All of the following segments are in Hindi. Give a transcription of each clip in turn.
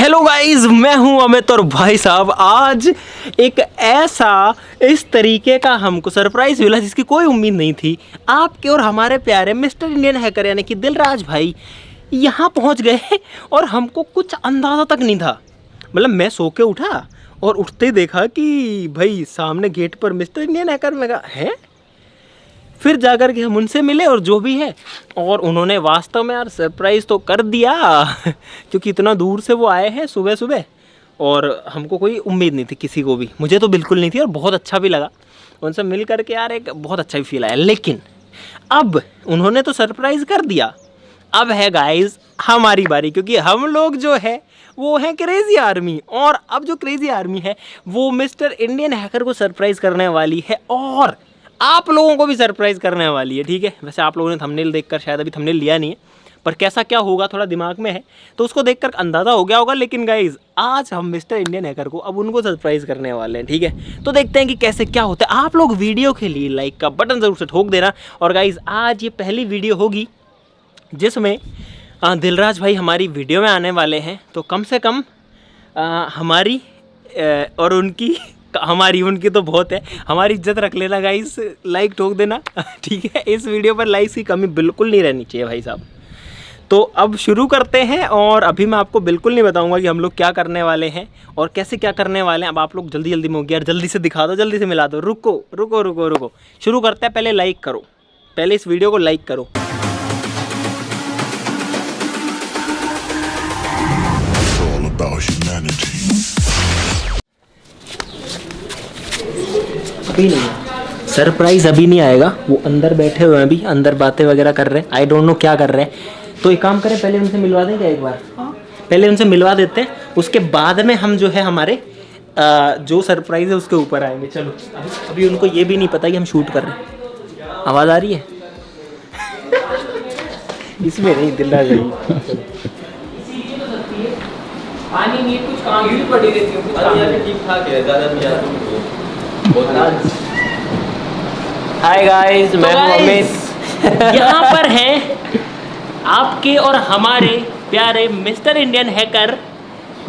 हेलो गाइस, मैं हूं अमित और भाई साहब आज एक ऐसा इस तरीके का हमको सरप्राइज मिला जिसकी कोई उम्मीद नहीं थी। आपके और हमारे प्यारे मिस्टर इंडियन हैकर यानी कि दिलराज भाई यहां पहुंच गए और हमको कुछ अंदाज़ा तक नहीं था। मतलब मैं सो के उठा और उठते ही देखा कि भाई सामने गेट पर मिस्टर इंडियन हैकर। मैं कहा है, फिर जाकर के हम उनसे मिले और जो भी है, और उन्होंने वास्तव में यार सरप्राइज़ तो कर दिया क्योंकि इतना दूर से वो आए हैं सुबह सुबह और हमको कोई उम्मीद नहीं थी किसी को भी, मुझे तो बिल्कुल नहीं थी। और बहुत अच्छा भी लगा उनसे मिल करके यार, एक बहुत अच्छा भी फील आया। लेकिन अब उन्होंने तो सरप्राइज़ कर दिया, अब है गाइस हमारी बारी, क्योंकि हम लोग जो है वो है क्रेजी आर्मी। और अब जो क्रेजी आर्मी है वो मिस्टर इंडियन हैकर को सरप्राइज़ करने वाली है और आप लोगों को भी सरप्राइज़ करने वाली है। ठीक है, वैसे आप लोगों ने थंबनेल देखकर शायद अभी थंबनेल लिया नहीं है, पर कैसा क्या होगा थोड़ा दिमाग में है तो उसको देखकर अंदाज़ा हो गया होगा। लेकिन गाइज आज हम मिस्टर इंडियन हैकर को अब उनको सरप्राइज़ करने वाले हैं। ठीक है, तो देखते हैं कि कैसे क्या होता है। आप लोग वीडियो के लिए लाइक का बटन ज़रूर से ठोक देना। और गाइज आज ये पहली वीडियो होगी जिसमें दिलराज भाई हमारी वीडियो में आने वाले हैं, तो कम से कम हमारी और उनकी, हमारी उनकी तो बहुत है, हमारी इज्जत रख लेना गाइस, लाइक ठोक देना। ठीक है, इस वीडियो पर लाइक्स की कमी बिल्कुल नहीं रहनी चाहिए भाई साहब। तो अब शुरू करते हैं और अभी मैं आपको बिल्कुल नहीं बताऊंगा कि हम लोग क्या करने वाले हैं और कैसे क्या करने वाले हैं। अब आप लोग जल्दी जल्दी में हो गया, जल्दी से दिखा दो, जल्दी से मिला दो। रुको रुको रुको रुको, शुरू करते हैं। पहले लाइक करो, पहले इस वीडियो को लाइक करो। अभी नहीं, सरप्राइज अभी नहीं आएगा। वो अंदर बैठे हुए हैं, अभी अंदर बातें वगैरह कर रहे हैं, आई डोंट नो क्या कर रहे हैं। तो एक काम करें, पहले उनसे मिलवा देंगे एक बार। पहले उनसे मिलवा देते हैं, उसके बाद में हम जो है हमारे जो सरप्राइज है उसके ऊपर आएंगे। चलो, अभी उनको ये भी नहीं पता कि हम शूट कर रहे हैं। आवाज़ आ रही है? इसमें नहीं, दिलराज भाई पानी नहीं, कुछ काम भी पड़ी रहती है, ठीक ठाक है, ज़्यादा भी हाय गाइस, मैं हूं अमित। यहाँ पर हैं आपके और हमारे प्यारे मिस्टर इंडियन हैकर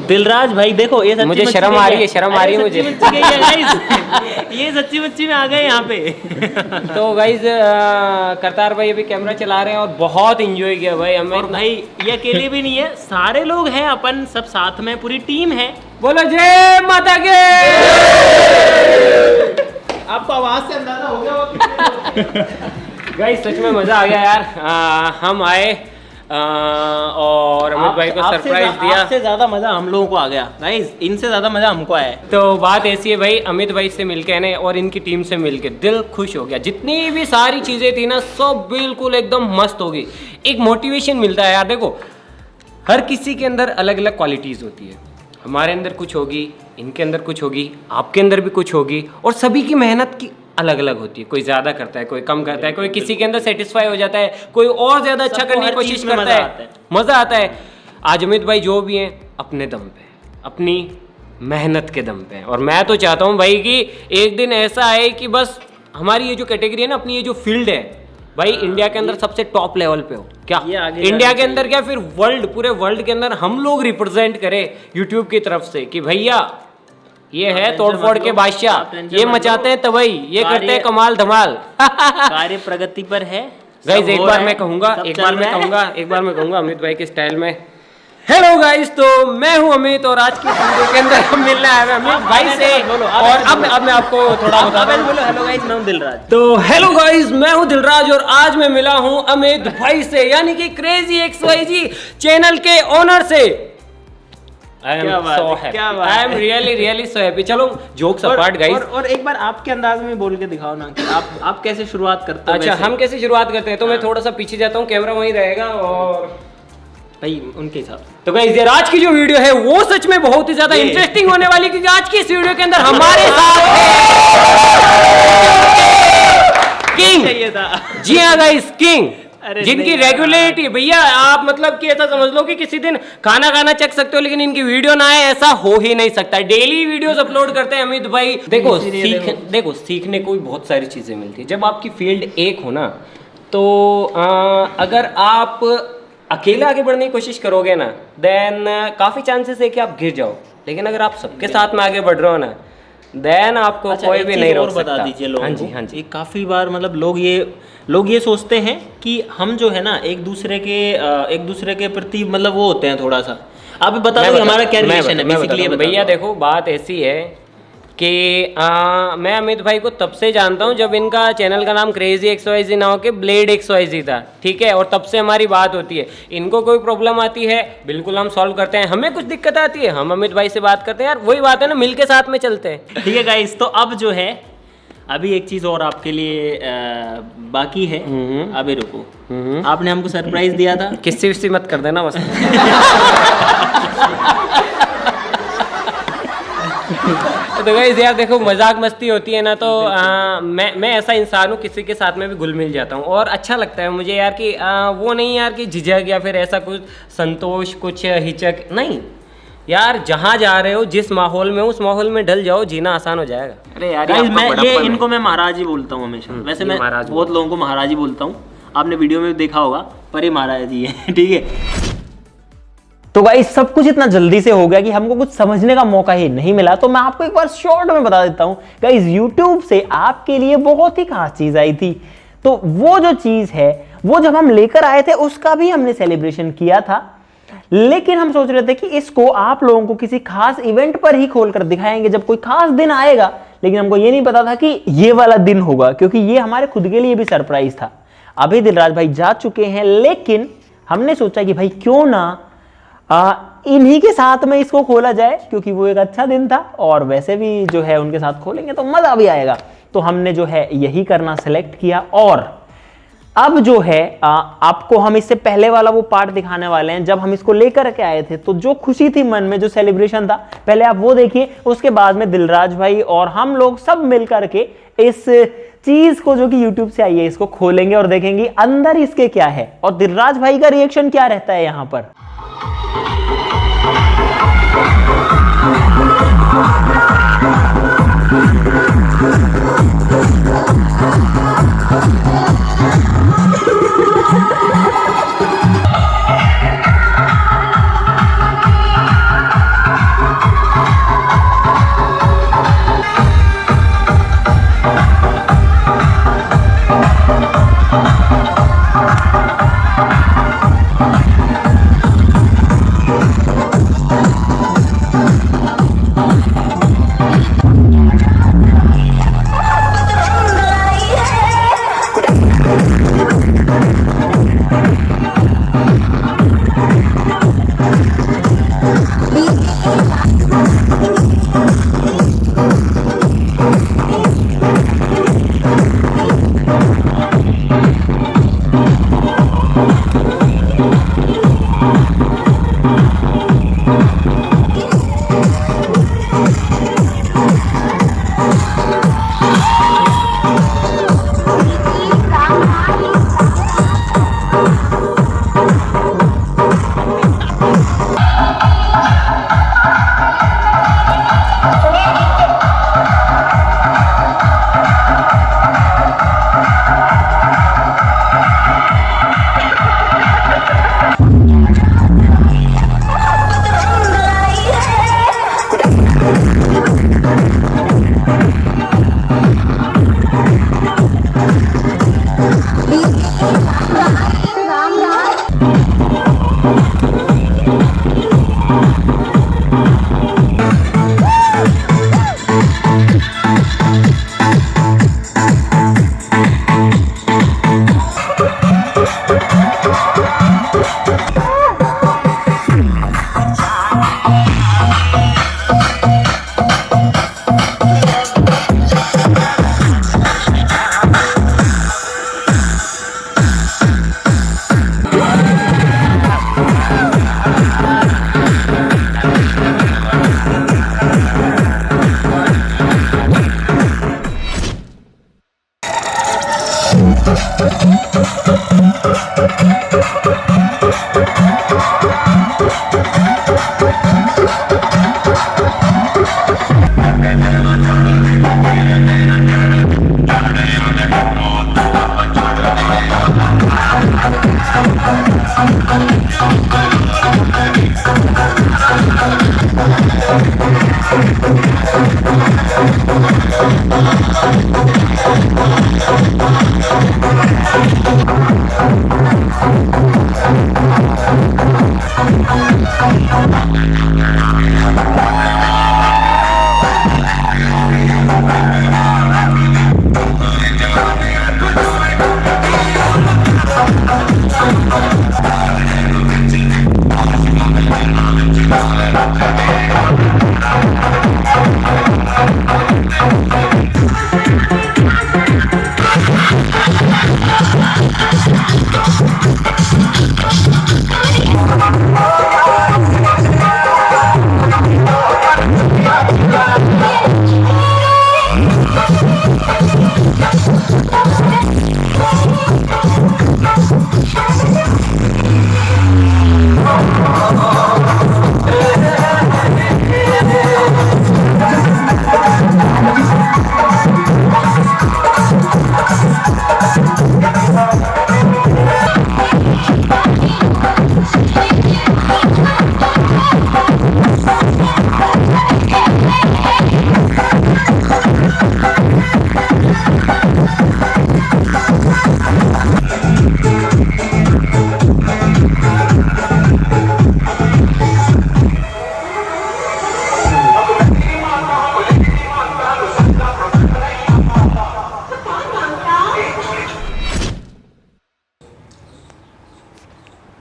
दिलराज भाई। देखो ये सच्ची मुझे शर्म आ रही है, शर्म आ रही है मुझे। ये सच्ची मच्छी में आ गए यहाँ पे। तो गाइज करतार भाई अभी कैमरा चला रहे हैं और बहुत इंजॉय किया भाई हमें। और भाई ये अकेले भी नहीं है, सारे लोग हैं अपन, सब साथ में पूरी टीम है। बोलो जय माता के। आपको आवाज से अंदाजा हो गया होगा। गाइज सच में मजा आ गया यार। हम आए और अमित भाई को सरप्राइज दिया। आपसे ज्यादा मजा हम लोगों को आ गया गाइस, इनसे ज्यादा मजा हमको आया है। तो बात ऐसी है भाई, अमित भाई से मिलके ना और इनकी टीम से मिलके दिल खुश हो गया। जितनी भी सारी चीजें थी ना सब बिल्कुल एकदम मस्त हो गई। एक मोटिवेशन मिलता है यार। देखो हर किसी के अंदर अलग अलग क्वालिटीज होती है, हमारे अंदर कुछ होगी, इनके अंदर कुछ होगी, आपके अंदर भी कुछ होगी, और सभी की मेहनत की अलग अलग होती है। कोई ज़्यादा करता है, कोई कम करता है, कोई किसी के अंदर सेटिस्फाई हो जाता है, कोई और ज़्यादा अच्छा करने की कोशिश करता है, मज़ा आता है। आज अमित भाई जो भी हैं अपने दम पे, अपनी मेहनत के दम पे, और मैं तो चाहता हूँ भाई कि एक दिन ऐसा आए कि बस हमारी ये जो कैटेगरी है ना, अपनी ये जो फील्ड है भाई, इंडिया के अंदर सबसे टॉप लेवल पे हो। क्या इंडिया के अंदर क्या, फिर वर्ल्ड, पूरे वर्ल्ड के अंदर हम लोग रिप्रेजेंट करें यूट्यूब की तरफ से कि भैया ये है तोड़फोड़ के बादशाह, ये मचाते हैं तबाही, ये करते हैं कमाल धमाल। कार्य प्रगति पर है गाइस। एक बार मैं कहूंगा अमित भाई के स्टाइल में, हेलो गाइस, तो मैं हूं अमित और आज की वीडियो के अंदर हम मिलने आए हैं अमित भाई से। और अब मैं आपको थोड़ा बताता हूं। बोलो हेलो गाइस, मैं हूं दिलराज। तो हेलो गाइस, मैं हूं दिलराज और आज मैं मिला हूं अमित भाई से, यानी कि क्रेजी XYZ चैनल के ओनर से। I am really so happy। चलो जोक्स अपार्ट गाइस, और एक बार आपके अंदाज में बोल के दिखाओ ना कि आप कैसे शुरुआत करते हो। अच्छा, हम कैसे शुरुआत करते हैं, तो मैं थोड़ा सा पीछे जाता हूँ, कैमरा वहीं रहेगा और भाई उनके हिसाब से। तो गाइस यार आज की जो वीडियो है वो सच में बहुत ही ज्यादा इंटरेस्टिंग होने वाली, क्योंकि आज की इस वीडियो के अंदर हमारे साथ किंग चाहिए था। जी हाँ गाइस, किंग, जिनकी रेगुलरिटी भैया आप मतलब कि ऐसा समझ लो कि किसी दिन खाना खाना चख सकते हो, लेकिन इनकी वीडियो ना आए ऐसा हो ही नहीं सकता। डेली वीडियोस अपलोड करते हैं अमित भाई। देखो सीखने को भी बहुत सारी चीजें मिलती है जब आपकी फील्ड एक हो ना। तो अगर आप अकेले आगे बढ़ने की कोशिश करोगे ना, देन काफ़ी चांसेस है कि आप गिर जाओ। लेकिन अगर आप सबके साथ में आगे बढ़ रहे हो ना, देन आपको अच्छा, कोई एक भी चीज़ नहीं और रोक बता सकता। दीजिए लोगों हाँ को। जी, हाँ जी। ये काफ़ी बार मतलब लोग ये सोचते हैं कि हम जो है ना एक दूसरे के प्रति मतलब वो होते हैं थोड़ा सा। आप बता दो हमारा क्या रिलेशन है बेसिकली। भैया देखो, बात ऐसी है कि मैं अमित भाई को तब से जानता हूँ जब इनका चैनल का नाम क्रेजी XYZ ना हो के ब्लेड XYZ था, ठीक है। और तब से हमारी बात होती है। इनको कोई प्रॉब्लम आती है, बिल्कुल हम सॉल्व करते हैं। हमें कुछ दिक्कत आती है, हम अमित भाई से बात करते हैं। यार वही बात है ना, मिल के साथ में चलते हैं। ठीक है गाइस, तो अब जो है अभी एक चीज़ और आपके लिए बाकी है। अभी रुको, आपने हमको सरप्राइज दिया था। किस्सी मत कर देना बस। तो गाइस यार देखो, मजाक मस्ती होती है ना, तो मैं ऐसा इंसान हूँ, किसी के साथ में भी घुल मिल जाता हूँ और अच्छा लगता है मुझे यार कि वो नहीं यार कि झिझक या फिर ऐसा कुछ संतोष, कुछ हिचक नहीं यार। जहाँ जा रहे हो, जिस माहौल में हो, उस माहौल में ढल जाओ, जीना आसान हो जाएगा। अरे यार इनको मैं महाराज ही बोलता हूँ हमेशा। वैसे मैं बहुत लोगों को महाराज ही बोलता हूँ, आपने वीडियो में देखा होगा, पर ये महाराज जी है। ठीक है, तो गाइस सब कुछ इतना जल्दी से हो गया कि हमको कुछ समझने का मौका ही नहीं मिला। तो मैं आपको एक बार शॉर्ट में बता देता हूं गाइस, YouTube से आपके लिए बहुत ही खास चीज आई थी। तो वो जो चीज है, वो जब हम लेकर आए थे उसका भी हमने सेलिब्रेशन किया था, लेकिन हम सोच रहे थे कि इसको आप लोगों को किसी खास इवेंट पर ही खोलकर दिखाएंगे जब कोई खास दिन आएगा। लेकिन हमको ये नहीं पता था कि ये वाला दिन होगा, क्योंकि ये हमारे खुद के लिए भी सरप्राइज था। अभी दिलराज भाई जा चुके हैं, लेकिन हमने सोचा कि भाई क्यों ना इन्हीं के साथ में इसको खोला जाए, क्योंकि वो एक अच्छा दिन था और वैसे भी जो है उनके साथ खोलेंगे तो मजा भी आएगा। तो हमने जो है यही करना सेलेक्ट किया। और अब जो है आपको हम इससे पहले वाला वो पार्ट दिखाने वाले हैं जब हम इसको लेकर के आए थे। तो जो खुशी थी मन में, जो सेलिब्रेशन था, पहले आप वो देखिए। उसके बाद में दिलराज भाई और हम लोग सब मिलकर के इस चीज को जो कि YouTube से आई है इसको खोलेंगे और देखेंगे अंदर इसके क्या है और दिलराज भाई का रिएक्शन क्या रहता है यहां पर।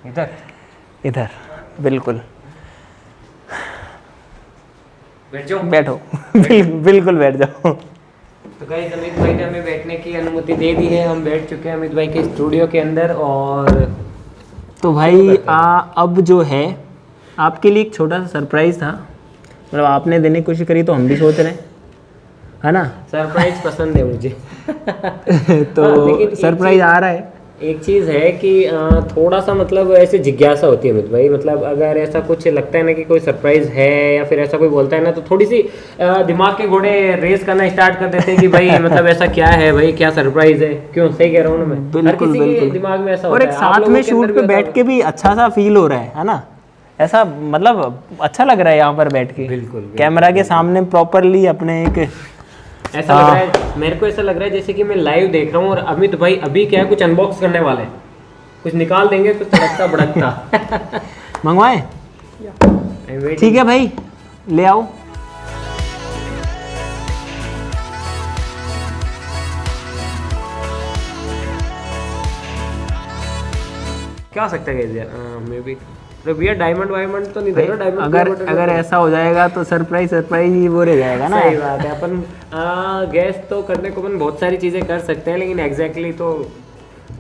इधर इधर बिल्कुल बैठ जाओ। बैठो बिल्कुल बैठ जाओ। तो गाइस अमित भाई ने हमें बैठने की अनुमति दे दी है, हम बैठ चुके हैं अमित भाई के स्टूडियो के अंदर। और तो भाई अब जो है आपके लिए एक छोटा सा सरप्राइज था, मतलब आपने देने की कोशिश करी तो हम भी सोच रहे हैं, है ना। सरप्राइज पसंद है मुझे। तो लेकिन सरप्राइज आ रहा है। एक चीज़ है कि थोड़ा सा मतलब ऐसे जिज्ञासा होती है अमित भाई, मतलब अगर ऐसा कुछ लगता है ना कि कोई सरप्राइज है या फिर ऐसा कोई बोलता है ना, तो थोड़ी सी दिमाग के घोड़े रेस करना स्टार्ट कर देते हैं कि भाई मतलब ऐसा क्या है भाई, क्या सरप्राइज है। क्यों, सही कह रहा हूँ ना मैं? हर बिल्कुल किसी के बिल्कुल दिमाग में ऐसा और होता एक है। आप साथ लोगों में के अंदर शूट भी पे होता बैठ के भी अच्छा सा फील हो रहा है ना। ऐसा मतलब अच्छा लग रहा है यहाँ पर बैठ के, बिल्कुल कैमरा के सामने प्रॉपरली अपने एक ऐसा लग रहा है, मेरे को ऐसा लग रहा है जैसे कि मैं लाइव देख रहा हूँ और अमित भाई अभी क्या है कुछ अनबॉक्स करने वाले हैं, कुछ निकाल देंगे, कुछ तड़कता भड़कता। मंगवाए। ठीक है भाई, ले आओ। क्या हो सकता है मे बी भैया डायमंड वायमंड तो नहीं दे रहा, डायमंड अगर ऐसा हो जाएगा तो सरप्राइज ही वो रह जाएगा ना। सही बात है। अपन गैस तो करने को अपन बहुत सारी चीजें कर सकते हैं, लेकिन एग्जैक्टली तो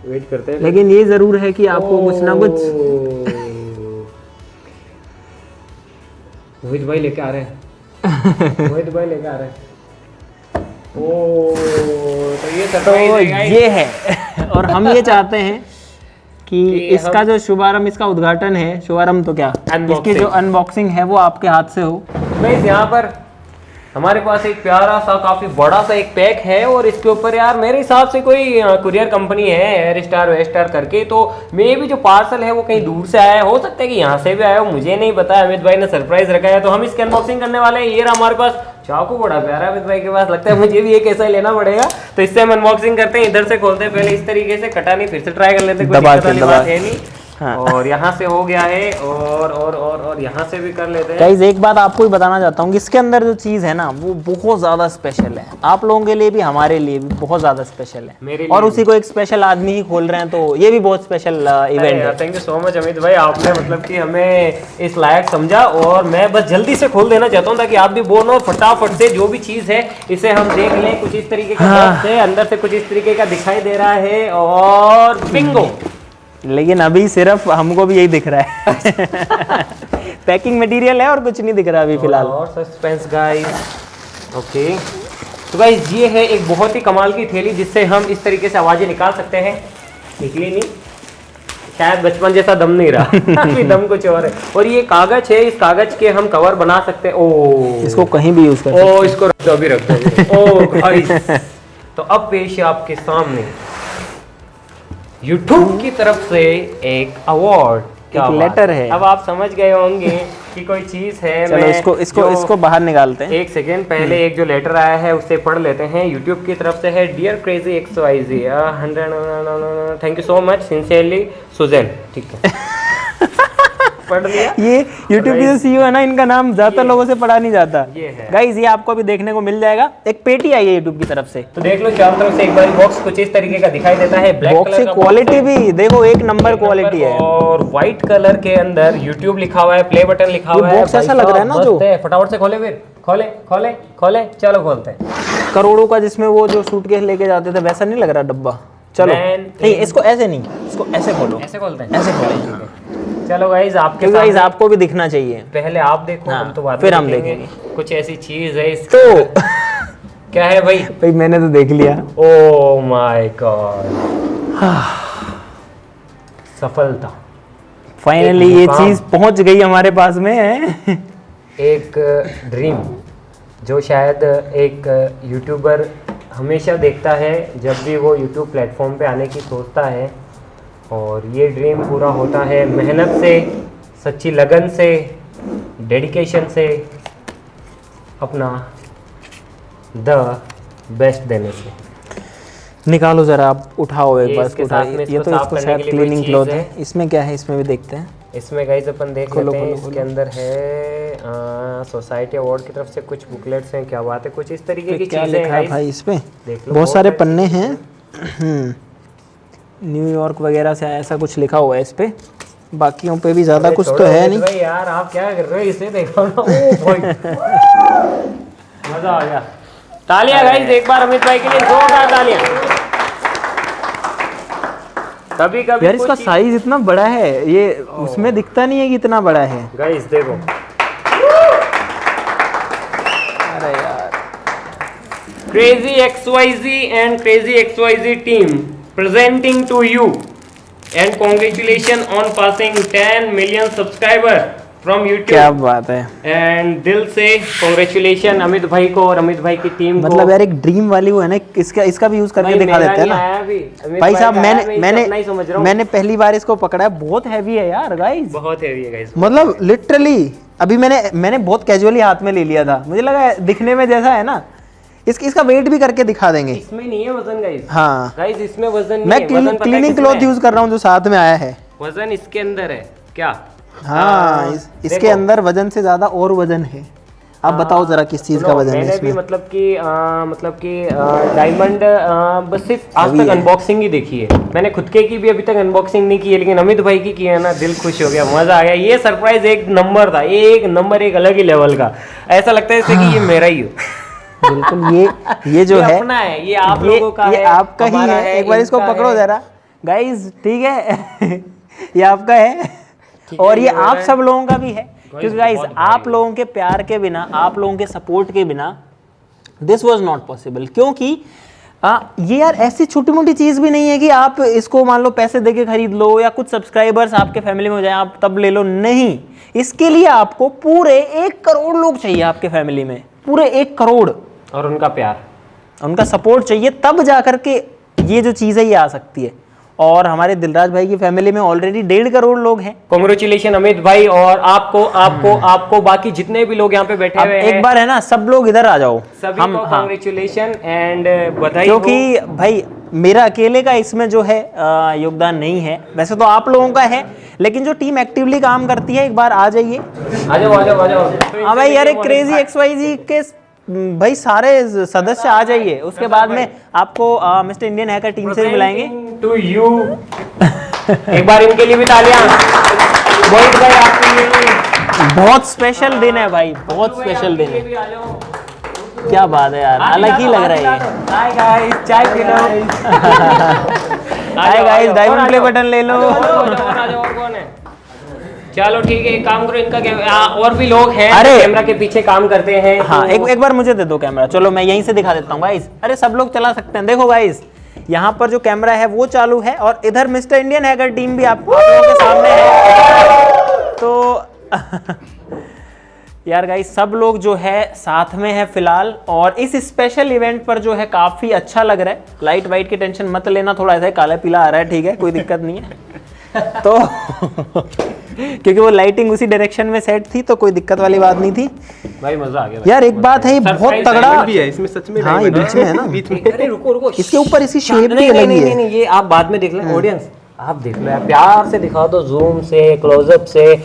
वेट करते हैं। लेकिन ये जरूर है कि आपको कुछ ना कुछ मोहित भाई लेके आ रहे हैं। मोहित भाई लेके आ रहे हैं। ओ तो ये सरप्राइज तो है guys। ये है और हम ये चाहते हैं कि इसका जो शुभारंभ, इसका उद्घाटन है, शुभारंभ तो क्या, इसकी जो अनबॉक्सिंग है वो आपके हाथ से हो। गाइस यहाँ पर हमारे पास एक प्यारा सा काफी बड़ा सा एक पैक है और इसके ऊपर यार मेरे हिसाब से कोई कुरियर कंपनी है एयर स्टार वेस्टार करके, तो मे भी जो पार्सल है वो कहीं दूर से आया है, हो सकता है कि यहाँ से भी आया हो, मुझे नहीं पता। अमित भाई ने सरप्राइज रखा है तो हम इसकी अनबॉक्सिंग करने वाले हैं। ये रहा हमारे पास चाकू, बड़ा प्यारा अमित भाई के पास, लगता है मुझे भी एक ऐसा ही लेना पड़ेगा। तो इससे हम अनबॉक्सिंग करते हैं, इधर से खोलते हैं पहले इस तरीके से, कटा नहीं, फिर से ट्राई कर लेते, कोई दिक्कत वाली बात है नहीं। हाँ। और यहाँ से हो गया है और यहाँ से भी कर लेते हैं। गाइस एक बात आपको भी बताना चाहता हूँ कि इसके अंदर जो चीज़ है ना वो बहुत ज़्यादा स्पेशल है, आप लोगों के लिए भी हमारे लिए भी बहुत ज़्यादा स्पेशल है, और उसी को एक स्पेशल आदमी ही खोल रहे हैं, तो ये भी बहुत स्पेशल इवेंट है। Thank you so much Amit भाई, आपने मतलब कि हमें इस लायक समझा, और मैं बस जल्दी से खोल देना चाहता हूँ ताकि आप भी बोलो और फटाफट से जो भी चीज़ है इसे हम देख लें। कुछ इस तरीके का है, अंदर से कुछ इस तरीके का दिखाई दे रहा है और बिंगो। लेकिन अभी सिर्फ हमको भी यही दिख रहा है। पैकिंग मटेरियल है और कुछ नहीं दिख रहा अभी फिलहाल। और सस्पेंस गाइस। ओके तो गाइस ये है एक बहुत ही कमाल की थैली जिससे हम इस तरीके से आवाजें निकाल सकते हैं। निकली नहीं, शायद बचपन जैसा दम नहीं रहा। अभी दम कुछ और है। और ये कागज है, इस कागज के हम कवर बना सकते हैं। ओ इसको कहीं भी यूज कर सकते हैं। ओ इसको रख दो, अभी रख दो। ओ गाइस तो अब पेश है आपके सामने YouTube की तरफ से एक अवार्ड, क्या एक लेटर है। अब आप समझ गए होंगे की कोई चीज है। चलो इसको बाहर निकालते हैं। एक सेकेंड, पहले एक जो लेटर आया है उससे पढ़ लेते हैं। यूट्यूब की तरफ से है, dear crazy XYZ 100 thank you so much sincerely Susan. ठीक है पढ़ लिया। ये YouTube की जो CEO है ना, इनका नाम ज्यादातर लोगों से पढ़ा नहीं जाता। ये है गाइस, ये आपको अभी देखने को मिल जाएगा। एक पेटी आई है YouTube की तरफ से, तो देख लो चारों तरफ से एक बार बॉक्स कुछ इस तरीके का दिखाई देता है। ब्लैक बॉक्स कलर की का क्वालिटी भी देखो, एक नंबर क्वालिटी है। और व्हाइट कलर के अंदर YouTube लिखा हुआ है, प्ले बटन लिखा हुआ है। बॉक्स ऐसा लग रहा है ना, जो फटाफट से खोले, फिर खोले खोले खोले, चलो खोलते हैं। करोड़ों का जिसमें वो जो सूटकेस लेके जाते थे, वैसा नहीं लग रहा डब्बा। चलो नहीं, इसको ऐसे नहीं, इसको ऐसे खोलो, ऐसे खोलते हैं, ऐसे खोलो। चलो गाइस, आपके गाइस आपको भी दिखना चाहिए। पहले आप देखो, हाँ, हम तो बाद फिर में हम देखेंगे। कुछ ऐसी चीज है तो क्या है भाई? भाई मैंने तो देख लिया। ओ माय गॉड, सफलता, फाइनली ये चीज पहुंच गई हमारे पास में है। एक ड्रीम जो शायद एक यूट्यूबर हमेशा देखता है जब भी वो यूट्यूब प्लेटफॉर्म पे आने की सोचता है, और ये ड्रीम पूरा होता है मेहनत से, सच्ची लगन से, डेडिकेशन से, अपना द बेस्ट देने से। निकालो जरा, आप उठाओ एक बार इसके इसको, साथ में ये इसको तो साफ इसको करने शायद के लिए कोई क्लीनिंग चीज़ क्लॉथ है। है। इसमें क्या है, इसमें भी देखते हैं। इसमें गाइस अपन देख खोलो, लेते हैं। खोलो, इसके अंदर है सोसाइटी अवार्ड की तरफ से कुछ बुकलेट्स हैं। क्या बात है, कुछ इस तरीके की क्या चीजें लिखा है हैं भाई इस पे? देख लो, बहुत सारे पन्ने हैं। न्यूयॉर्क वगैरह से ऐसा कुछ लिखा हुआ है इस पे, बाकियों पे भी ज्यादा कुछ तो है नहीं। भाई यार आप क्या कर रहे हो, इसे देखो ना। ओ भाई मजा आ गया। तालियां गाइस एक बार अमित भाई के लिए, जोरदार तालियां। कभी कभी यार इसका साइज इतना बड़ा है, ये उसमें दिखता नहीं है कि इतना बड़ा है। गाइस देखो, अरे यार, crazy XYZ and crazy XYZ team presenting to you and congratulations on passing 10 million subscriber from YouTube। क्या बात है। एंड दिल से कॉन्ग्रेचुलेशन अमित भाई को और अमित भाई की टीम को। मतलब यार एक ड्रीम वाली वो है ना, इसका भी यूज करके दिखा देते हैं ना भाई साहब। मैंने पहली बार इसको पकड़ा है, बहुत हैवी है यार गाइस, बहुत हैवी है गाइस। मतलब लिटरली अभी मैंने बहुत कैजुअली हाथ में ले लिया था, मुझे लगा दिखने में जैसा है ना, इसका वेट भी करके दिखा देंगे। इसमें नहीं है वजन गाइस। हाँ गाइस इसमें वजन नहीं मैं है। क्लीनिंग क्लॉथ यूज कर रहा हूँ जो साथ में आया है। वजन इसके अंदर है क्या? हाँ इसके अंदर वजन से ज्यादा और वजन है। आप बताओ जरा किस चीज का वजन है मैंने इसमें? भी मतलब कि डायमंड बस सिर्फ आज तक अनबॉक्सिंग ही देखी है। मैंने खुद के की भी अभी तक अनबॉक्सिंग नहीं की है, लेकिन अमित भाई की है ना, दिल खुश हो गया, मजा आ गया। ये सरप्राइज एक नंबर था, एक नंबर, एक अलग ही लेवल का। ऐसा लगता है जैसे कि ये मेरा ही हो। बिल्कुल, ये जो है अपना है, ये आप लोगों का ये है, आपका ही है। एक बार इसको पकड़ो जरा गाइस, ठीक है? ये आपका है और ये आप सब लोगों का भी है, क्योंकि गाइस आप लोगों के प्यार के बिना, आप लोगों के सपोर्ट के बिना दिस वाज नॉट पॉसिबल। क्योंकि ये यार ऐसी छोटी मोटी चीज भी नहीं है कि आप इसको मान लो पैसे देके खरीद लो या कुछ सब्सक्राइबर्स आपके फैमिली में हो जाए आप तब ले लो, नहीं। इसके लिए आपको पूरे 1 करोड़ लोग चाहिए आपके फैमिली में, पूरे 1 करोड़, और उनका प्यार, उनका सपोर्ट चाहिए, तब जाकर के ये जो चीज़ है ये आ सकती है। और हमारे दिलराज भाई की फैमिली में ऑलरेडी 1.5 करोड़ लोग हैं। कांग्रेचुलेशन अमित भाई, और आपको बाकी जितने भी लोग यहाँ पे बैठे हुए हैं, एक बार है ना सब लोग इधर आ जाओ, सभी को कांग्रेचुलेशन एंड बधाई। क्योंकि भाई मेरा अकेले का इसमें जो है योगदान नहीं है, वैसे तो आप लोगों का है, लेकिन जो टीम एक्टिवली काम करती है, एक बार आ जाइए। आ जाओ। हाँ भाई यार, एक क्रेजी XYZ के भाई सारे सदस्य आ जाइए, उसके बाद में आपको मिस्टर इंडियन हैकर टीम से भी बुलाएंगे। टू यू एक बार इनके लिए भी तालियां। मोहित भाई आपके लिए बहुत स्पेशल दिन है भाई, बहुत स्पेशल दिन है। क्या बात है यार, अलग ही लग रहा है। हाय गाइस, चाय पी लो। Hi guys, diamond play button ले लो। और कौन है? चलो ठीक है, एक काम करो, इनका और भी लोग हैं अरे कैमरा के पीछे काम करते हैं। हाँ, एक बार मुझे दे दो कैमरा। चलो मैं यहीं से दिखा देता हूँ गाइस। अरे सब लोग चला सकते हैं। देखो गाइस, यहाँ पर जो कैमरा है वो चालू है, और इधर मिस्टर इंडियन हैकर टीम भी आप लोगों के सामने है। तो यार गाइस, सब लोग जो है साथ में है फिलहाल, और इस स्पेशल इवेंट पर जो है काफी अच्छा लग रहा है। लाइट वाइट की टेंशन मत लेना, थोड़ा ऐसा काला पीला आ रहा है, ठीक है, कोई दिक्कत नहीं है। तो क्योंकि वो लाइटिंग उसी डायरेक्शन में सेट थी तो कोई दिक्कत वाली बात नहीं थी। भाई मजा आ गया भाई। यार एक बात है, ये बहुत तगड़ा भी है इसमें सच में। हाँ ये बीच में है ना, बीच में। अरे रुको रुको, इसके ऊपर इसी शेप नहीं भी नहीं लगी नहीं है। नहीं, ये आप बाद में देख लें। ऑडियंस आप देख लो यार, प्यार से दिखा दो, जूम से, क्लोजअप से।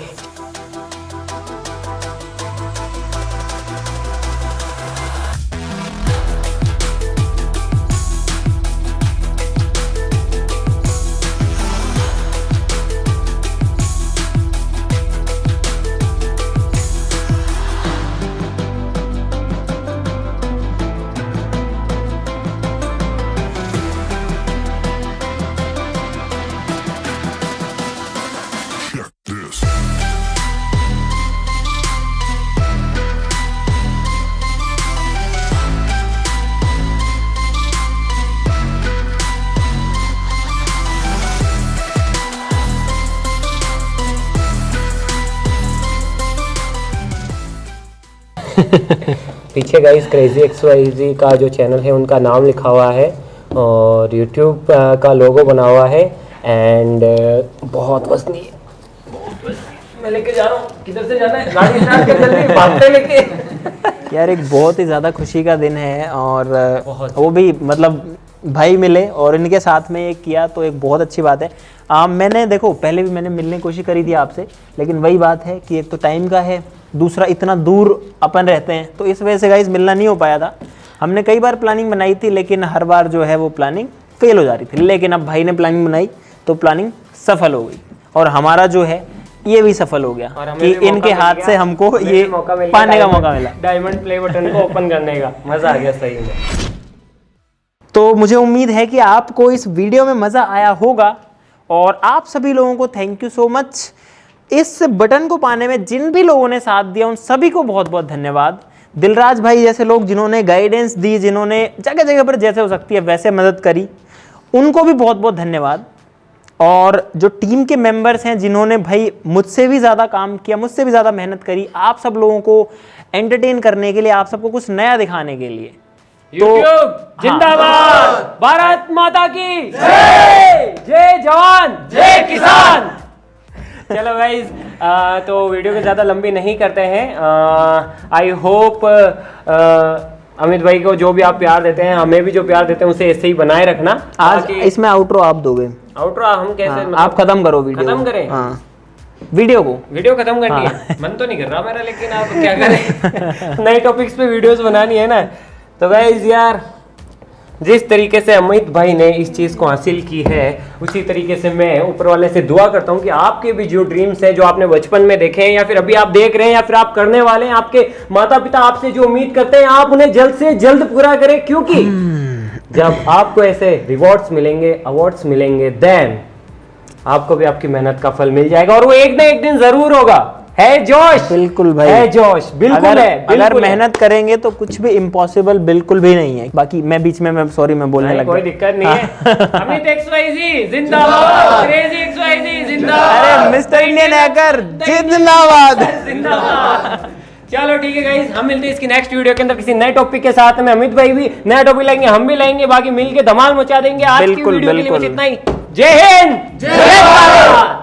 पीछे गाइस क्रेजी XYZ का जो चैनल है उनका नाम लिखा हुआ है और यूट्यूब का लोगो बना हुआ है। एंड बहुत वजनी है, बहुत वजनी। मैं लेके जा रहा हूँ। किधर से जाना है? गाड़ी स्टार्ट कर जल्दी, भागते लेके। यार एक बहुत ही ज़्यादा खुशी का दिन है और बहुत। वो भी मतलब भाई मिले और इनके साथ में ये किया तो एक बहुत अच्छी बात है। मैंने देखो पहले भी मैंने मिलने की कोशिश करी थी आपसे, लेकिन वही बात है कि एक तो टाइम का है, दूसरा इतना दूर अपन रहते हैं तो इस वजह से गाइस मिलना नहीं हो पाया था। हमने कई बार प्लानिंग बनाई थी लेकिन हर बार जो है वो प्लानिंग फेल हो जा रही थी, लेकिन अब भाई ने प्लानिंग बनाई तो प्लानिंग सफल हो गई और हमारा जो है ये भी सफल हो गया और हमें कि भी मौका इनके मिल हाथ गया, से हमको हमें ये भी मौका मिल गया, पाने का मौका मिला। डायमंड प्ले बटन को ओपन करने का मजा आ गया सही में। तो मुझे उम्मीद है कि आपको इस वीडियो में मज़ा आया होगा और आप सभी लोगों को थैंक यू सो मच। इस बटन को पाने में जिन भी लोगों ने साथ दिया उन सभी को बहुत बहुत धन्यवाद। दिलराज भाई जैसे लोग जिन्होंने गाइडेंस दी, जिन्होंने जगह जगह पर जैसे हो सकती है वैसे मदद करी, उनको भी बहुत बहुत धन्यवाद। और जो टीम के मेंबर्स हैं जिन्होंने भाई मुझसे भी ज़्यादा काम किया, मुझसे भी ज़्यादा मेहनत करी, आप सब लोगों को एंटरटेन करने के लिए, आप सबको कुछ नया दिखाने के लिए। यूट्यूब जिंदाबाद, भारत माता की जय, जय जवान जय किसान। चलो गाइज, तो वीडियो को ज़्यादा लंबी नहीं करते हैं। आई होप अमित भाई को जो भी आप प्यार देते हैं, हमें भी जो प्यार देते हैं उसे ऐसे ही बनाए रखना। आज इसमें आउटरो आप दोगे? आउटरो हम कैसे? हाँ, आप खत्म करो वीडियो। खत्म करें? हाँ, वीडियो को वीडियो खत्म करनी है। मन तो नहीं कर रहा मेरा, लेकिन आप क्या करें। नए टॉपिक्स पे वीडियोस बनानी है ना। तो गाइज यार, जिस तरीके से अमित भाई ने इस चीज़ को हासिल की है उसी तरीके से मैं ऊपर वाले से दुआ करता हूँ कि आपके भी जो ड्रीम्स हैं, जो आपने बचपन में देखे हैं या फिर अभी आप देख रहे हैं या फिर आप करने वाले हैं, आपके माता पिता आपसे जो उम्मीद करते हैं आप उन्हें जल्द से जल्द पूरा करें। क्योंकि जब आपको ऐसे रिवॉर्ड्स मिलेंगे, अवार्ड्स मिलेंगे, देन आपको भी आपकी मेहनत का फल मिल जाएगा और वो एक ना एक दिन जरूर होगा। है जोश? बिल्कुल भाई, है जोश, बिल्कुल है। अगर मेहनत करेंगे तो कुछ भी इम्पॉसिबल बिल्कुल भी नहीं है। बाकी मैं बीच में सॉरी मैं बोलने लग कोई गया। दिक्कत नहीं है। अमित XYZ जिंदाबाद, क्रेजी XYZ जिंदाबाद, अरे मिस्टर इंडियन हैकर जिंदाबाद। जिंदाबाद। चलो ठीक है गाइस, हम मिलते हैं इसकी नेक्स्ट वीडियो के अंदर किसी नए टॉपिक के साथ में। अमित भाई भी नया टॉपिक लाएंगे, हम भी लाएंगे, बाकी मिलके धमाल मचा देंगे। आज की बिल्कुल, वीडियो के लिए बस बिल्कुल। इतना ही। जय हिंद, जय भारत।